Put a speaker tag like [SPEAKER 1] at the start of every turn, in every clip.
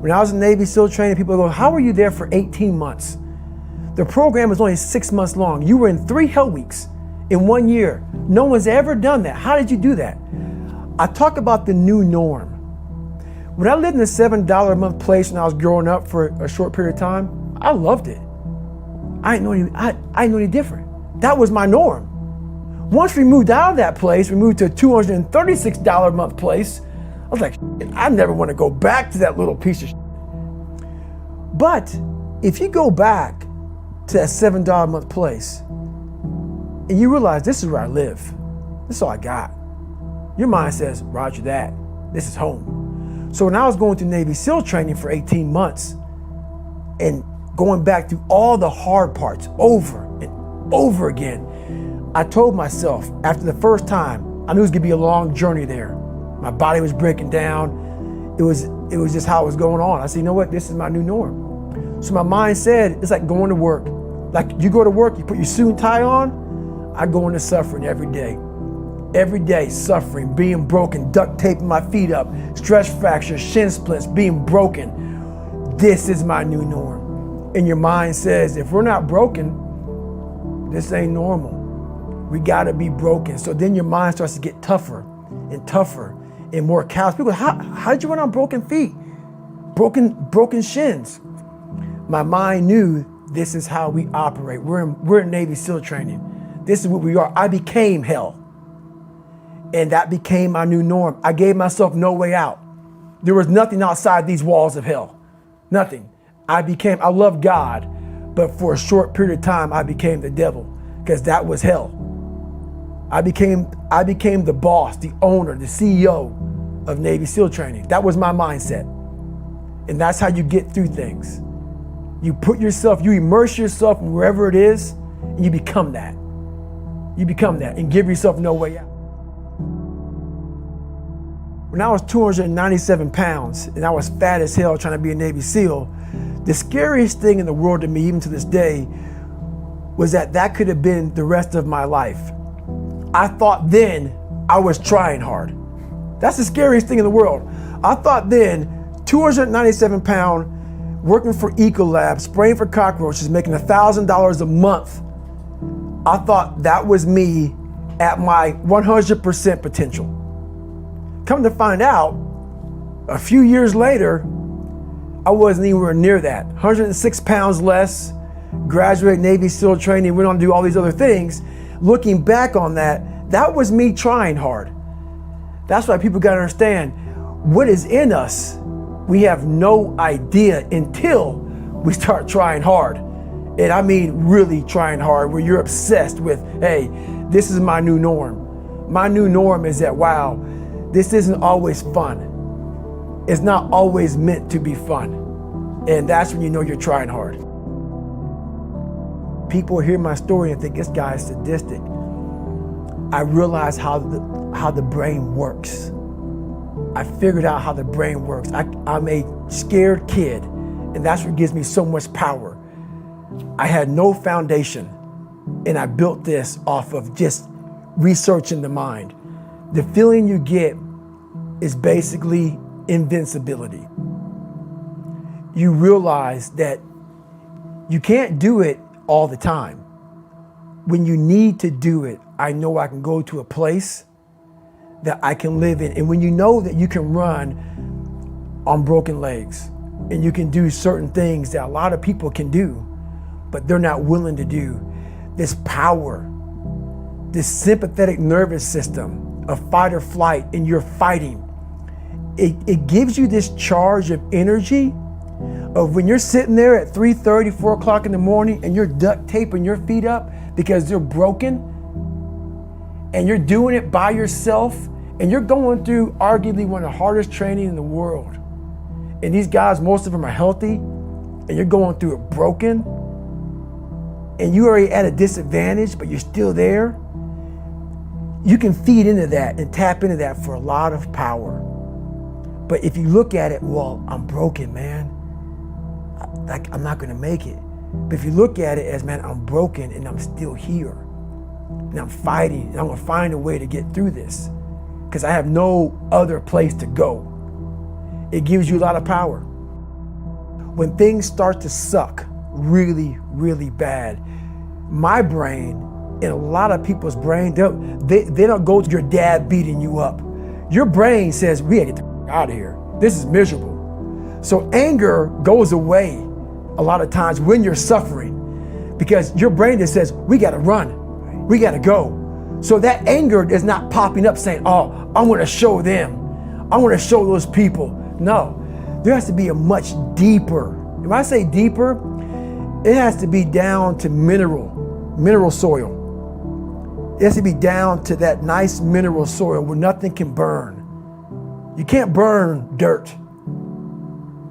[SPEAKER 1] When I was in Navy SEAL training, people go, how were you there for 18 months? The program was only 6 months long. You were in 3 hell weeks in 1 year. No one's ever done that. How did you do that? I talk about the new norm. When I lived in a $7 a month place when I was growing up for a short period of time, I loved it. I didn't know any different. That was my norm. Once we moved out of that place, we moved to a $236 a month place. I was like, I never want to go back to that little piece of shit. But if you go back to that $7 a month place and you realize this is where I live, this is all I got, your mind says, roger that, this is home. So when I was going through Navy SEAL training for 18 months and going back through all the hard parts over and over again, I told myself after the first time, I knew it was gonna be a long journey there. My body was breaking down. It was just how it was going on. I said, you know what, this is my new norm. So my mind said, it's like going to work. Like you go to work, you put your suit and tie on, I go into suffering every day. Every day suffering, being broken, duct taping my feet up, stress fractures, shin splints, being broken. This is my new norm. And your mind says, if we're not broken, this ain't normal. We gotta be broken. So then your mind starts to get tougher and tougher and more callous. People go, how did you run on broken feet? Broken shins. My mind knew this is how we operate. We're in Navy SEAL training. This is what we are. I became hell. And that became my new norm. I gave myself no way out. There was nothing outside these walls of hell. Nothing. I love God, but for a short period of time, I became the devil because that was hell. I became the boss, the owner, the CEO of Navy SEAL training. That was my mindset. And that's how you get through things. You immerse yourself in wherever it is, and you become that. You become that and give yourself no way out. When I was 297 pounds and I was fat as hell trying to be a Navy SEAL, the scariest thing in the world to me, even to this day, was that could have been the rest of my life. I thought then I was trying hard. That's the scariest thing in the world. I thought then, 297 pound, working for Ecolab, spraying for cockroaches, making $1,000 a month. I thought that was me at my 100% potential. Come to find out, a few years later, I wasn't anywhere near that. 106 pounds less, graduated Navy SEAL training, went on to do all these other things. Looking back on that was me trying hard. That's why people gotta understand, what is in us, we have no idea until we start trying hard. And I mean really trying hard, where you're obsessed with, hey, this is my new norm. My new norm is that, wow, this isn't always fun. It's not always meant to be fun. And that's when you know you're trying hard. People hear my story and think this guy is sadistic. I realized how the brain works. I figured out how the brain works. I'm a scared kid, and that's what gives me so much power. I had no foundation, and I built this off of just researching the mind. The feeling you get is basically invincibility. You realize that you can't do it all the time. When you need to do it, I know I can go to a place that I can live in. And when you know that you can run on broken legs and you can do certain things that a lot of people can do, but they're not willing to do, this power, this sympathetic nervous system of fight or flight, and you're fighting, it gives you this charge of energy of when you're sitting there at 3:30, 4 o'clock in the morning and you're duct taping your feet up because they're broken, and you're doing it by yourself, and you're going through arguably one of the hardest training in the world. And these guys, most of them are healthy, and you're going through it broken, and you're already at a disadvantage, but you're still there. You can feed into that and tap into that for a lot of power. But if you look at it, well, I'm broken, man. I'm not gonna make it. But if you look at it as, man, I'm broken and I'm still here. And I'm fighting, and I'm gonna find a way to get through this because I have no other place to go. It gives you a lot of power. When things start to suck really, really bad, my brain and a lot of people's brain, they don't go to your dad beating you up. Your brain says, we gotta get the out of here. This is miserable. So anger goes away a lot of times when you're suffering because your brain just says, we gotta run, we gotta go. So that anger is not popping up saying, oh, I wanna show them, I wanna show those people. No, there has to be a much deeper, when I say deeper, it has to be down to mineral soil. It has to be down to that nice mineral soil where nothing can burn. You can't burn dirt.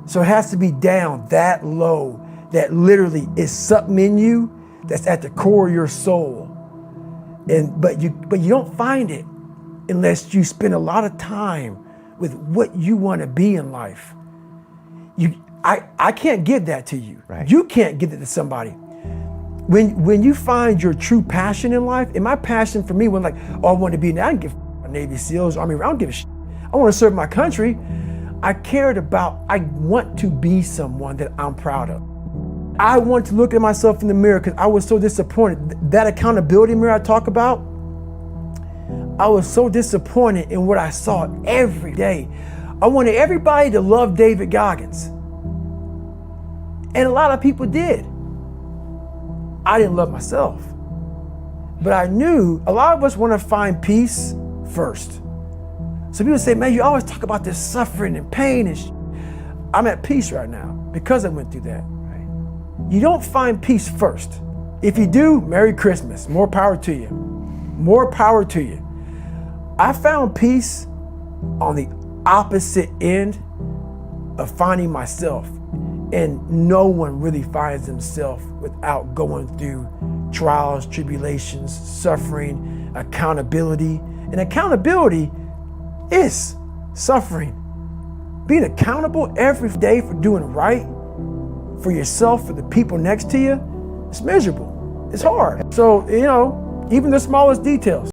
[SPEAKER 1] So it has to be down that low, that literally is something in you that's at the core of your soul. But you don't find it unless you spend a lot of time with what you want to be in life. I can't give that to you.
[SPEAKER 2] Right.
[SPEAKER 1] You can't give it to somebody. When you find your true passion in life, and my passion for me when like, oh, I want to be, I don't give a Navy SEALs, Army, I don't give a shit. I want to serve my country. I want to be someone that I'm proud of. I want to look at myself in the mirror because I was so disappointed. That accountability mirror I talk about, I was so disappointed in what I saw every day. I wanted everybody to love David Goggins. And a lot of people did. I didn't love myself. But I knew a lot of us want to find peace first. So people say, man, you always talk about this suffering and pain and I'm at peace right now because I went through that. Right? You don't find peace first. If you do, Merry Christmas. More power to you. More power to you. I found peace on the opposite end of finding myself. And no one really finds themselves without going through trials, tribulations, suffering, accountability. And accountability is suffering. Being accountable every day for doing right for yourself, for the people next to you, it's miserable. It's hard. So, even the smallest details.